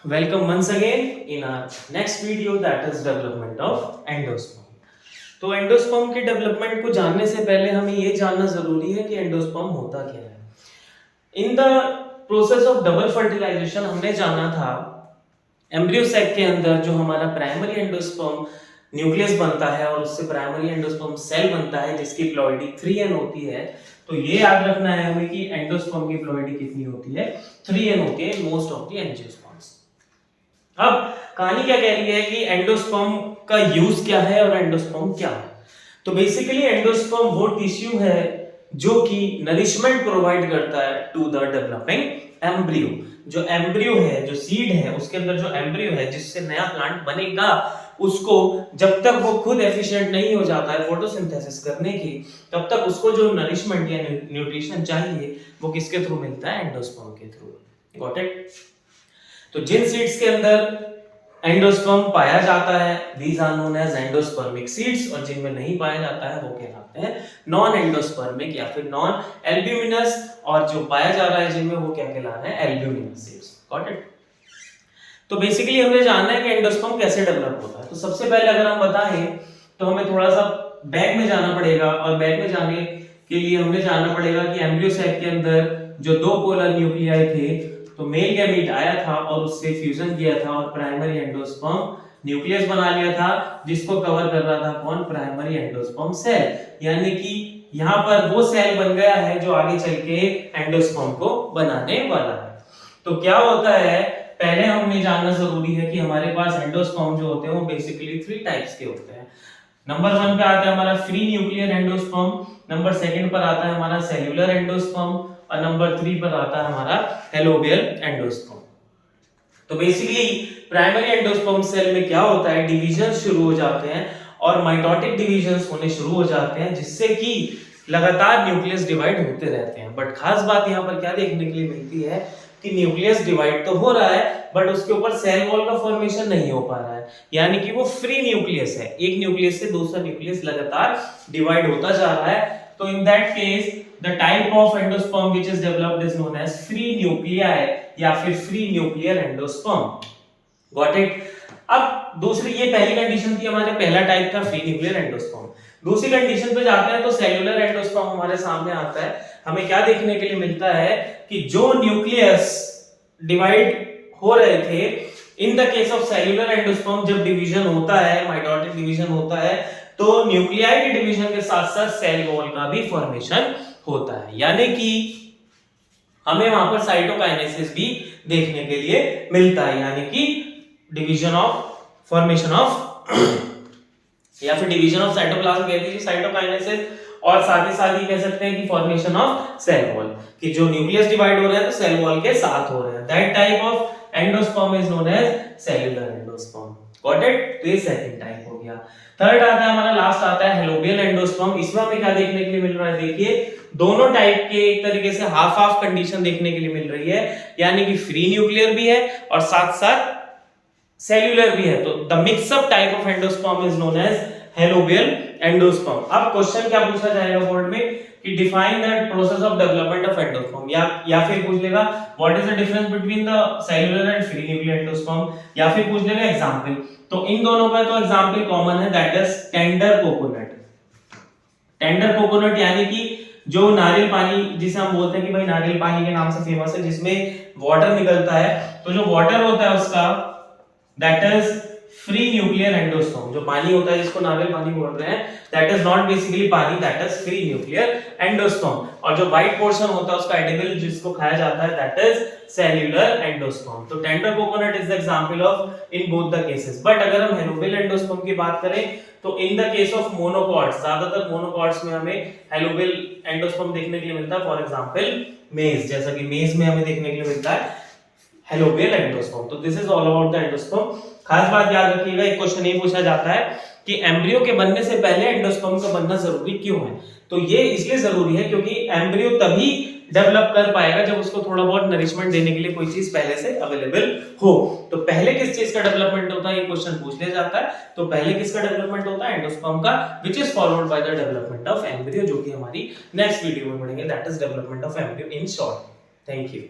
Welcome once again in our next video, that is development of endosperm. तो endosperm के development को जानने से पहले हमें ये जानना जरूरी है कि एंडोस्पर्म होता क्या है। In the process of double fertilisation हमने जाना था एम्ब्रियो सैक के अंदर जो हमारा प्राइमरी एंडोस्पर्म न्यूक्लियस बनता है और उससे प्राइमरी एंडोस्पर्म सेल बनता है जिसकी प्लॉइडी 3n होती है। तो ये याद रखना है हमें कि एंडोस्पर्म की प्लॉइडी कितनी होती है, 3n होती है मोस्ट ऑफ द एंजियोस्पर्म्स। अब कहानी क्या कह रही है कि एंडोस्पर्म का यूज क्या है और एंडोस्पर्म क्या है। तो बेसिकली एंडोस्पर्म वो टिश्यू है जो कि नरिशमेंट प्रोवाइड करता है टू द डेवलपिंग एम्ब्रियो। जो एम्ब्रियो है, जो सीड है, उसके अंदर जो एम्ब्रियो है जिससे नया प्लांट बनेगा, उसको जब तक वो खुद एफिशिएंट नहीं हो जाता है फोटोसिंथेसिस करने की, तब तक उसको जो नरिशमेंट या न्यूट्रिशन चाहिए वो किसके थ्रू मिलता है, एंडोस्पर्म के थ्रू। Got it. तो जिन सीड्स के अंदर एंडोस्पर्म पाया जाता है these are known as endospermic seeds, और जिनमें नहीं पाया जाता है वो कहलाते हैं नॉन एंडोस्पर्मिक या फिर नॉन एल्ब्यूमिनस, और जो पाया जा रहा है जिनमें वो क्या कहला रहे हैं, एल्ब्यूमिनस सीड्स। Got it. तो बेसिकली हमें जानना है कि एंडोस्पर्म कैसे डेवलप होता है। तो सबसे पहले अगर हम बताएं तो हमें थोड़ा सा बैक में जाना पड़ेगा, और बैक में जाने के लिए हमें जानना पड़ेगा कि एम्ब्रियो सैक के अंदर जो दो पोलर न्यूक्लियाई थे, तो मेल गैमीट आया था और उससे फ्यूजन किया था और प्राइमरी एंडोस्पर्म न्यूक्लियस बना लिया था जिसको कवर कर रहा था कौन, प्राइमरी एंडोस्पर्म सेल। यानी कि यहाँ पर वो सेल बन गया है जो आगे चल के एंडोस्पर्म को बनाने वाला है। तो क्या होता है, पहले हमें जानना जरूरी है कि हमारे पास एंडोस्पर्म जो होते हैं वो बेसिकली 3 टाइप्स के होते हैं। नंबर 1 पे आता है हमारा फ्री न्यूक्लियर एंडोस्पर्म, नंबर 2 पर आता है हमारा सेल्यूलर एंडोस्पर्म, और नंबर 3 पर आता है हमारा हेलोबियल एंडोस्पर्म। तो बेसिकली प्राइमरी एंडोस्पर्म सेल में क्या होता है, डिवीजन शुरू हो जाते हैं और माइटोटिक डिवीजन होने शुरू हो जाते हैं जिससे कि लगातार न्यूक्लियस डिवाइड होते रहते हैं। बट खास बात यहाँ पर क्या देखने के लिए मिलती है कि न्यूक्लियस डिवाइड तो हो रहा है बट उसके ऊपर सेल वॉल का फॉर्मेशन नहीं हो पा रहा है, यानी कि वो फ्री न्यूक्लियस है, एक न्यूक्लियस से दूसरा न्यूक्लियस लगातार डिवाइड होता जा रहा है। तो in that case the type of endosperm which is developed is known as free nuclei या फिर free nuclear endosperm। Got it। अब दूसरी, ये पहली कंडीशन थी हमारे, पहला टाइप था फ्री न्यूक्लियर एंडोस्पर्म। दूसरी कंडीशन पे जाते हैं तो सेल्यूलर एंडोस्पर्म हमारे सामने आता है। हमें क्या देखने के लिए मिलता है कि जो न्यूक्लियस डिवाइड हो रहे थे, in the case of cellular endosperm जब डिवीजन होता है, माइटोटिक डिवीजन होता है, तो न्यूक्लियाई के डिवीजन के साथ साथ सेल वॉल का भी फॉर्मेशन होता है, यानी कि हमें वहां पर साइटोकाइनेसिस भी देखने के लिए मिलता है, यानी कि डिवीजन ऑफ फॉर्मेशन ऑफ या फिर डिवीजन ऑफ साइटोप्लाज्म कह दीजिए साइटोकाइनेसिस, और साथ ही कह सकते हैं कि फॉर्मेशन ऑफ सेल वॉल, कि जो न्यूक्लियस डिवाइड हो रहे हैं तो सेल वॉल के साथ हो रहे हैं। That type of endosperm is known as cellular endosperm. Got it. तो ये सेकंड टाइप हो गया। थर्ड आता है हमारा, लास्ट आता है हेलोबियल एंडोस्पर्म। इसमें हमें क्या देखने के लिए मिल रहा है, देखिए दोनों टाइप के एक तरीके से हाफ हाफ कंडीशन देखने के लिए मिल रही है, यानी कि फ्री न्यूक्लियर भी है और साथ साथ सेल्यूलर भी है। तो the mixup type of endosperm is known as helobial endosperm. अब क्वेश्चन क्या पूछा जाएगा बोर्ड में कि define the process of development of endosperm, या फिर पूछ लेगा what is the difference between the cellular and free nuclear endosperm, या फिर पूछ लेगा एग्जांपल। तो इन दोनों का तो एग्जांपल कॉमन है, that is tender coconut. Tender coconut यानी कि जो नारियल पानी जिसे हम बोलते हैं कि भाई नारियल पानी के नाम से फेमस है, जिसमें वाटर निकलता है, तो जो वाटर होता है उसका that is free nuclear endosperm. जो पानी होता है जिसको नारियल पानी बोल रहे हैं, दैट इज नॉट बेसिकली पानी, that is free nuclear endosperm. और जो व्हाइट पोर्शन होता है उसका एडिबल जिसको खाया जाता है, दैट इज सेल्यूलर एंडोस्पर्म। तो tender coconut is the example of in both the cases. But अगर हम हेलोबियल एंडोस्पर्म की बात करें तो in the case of monocots, ज्यादातर मोनोकॉट्स में हमें हेलोबियल एंडोस्पर्म देखने के लिए मिलता है। फॉर एग्जांपल मेज, जैसा कि मेज में हमें देखने के लिए मिलता है हेलोबियल एंडोस्पर्म। तो this is all about the endosperm. खास बात याद रखिएगा, एक क्वेश्चन ये पूछा जाता है कि एम्ब्रियो के बनने से पहले एंडोस्पर्म का बनना जरूरी क्यों है। तो ये इसलिए जरूरी है क्योंकि एम्ब्रियो तभी डेवलप कर पाएगा जब उसको थोड़ा बहुत नरिशमेंट देने के लिए कोई चीज पहले से अवेलेबल हो। तो पहले किस चीज का डेवलपमेंट होता है, ये क्वेश्चन पूछ लिया जाता है। तो पहले किसका डेवलपमेंट होता है, एंडोस्पर्म का, which is followed by the development of embryo, जो कि हमारी नेक्स्ट वीडियो में पढ़ेंगे, that is development of embryo in short. Thank you.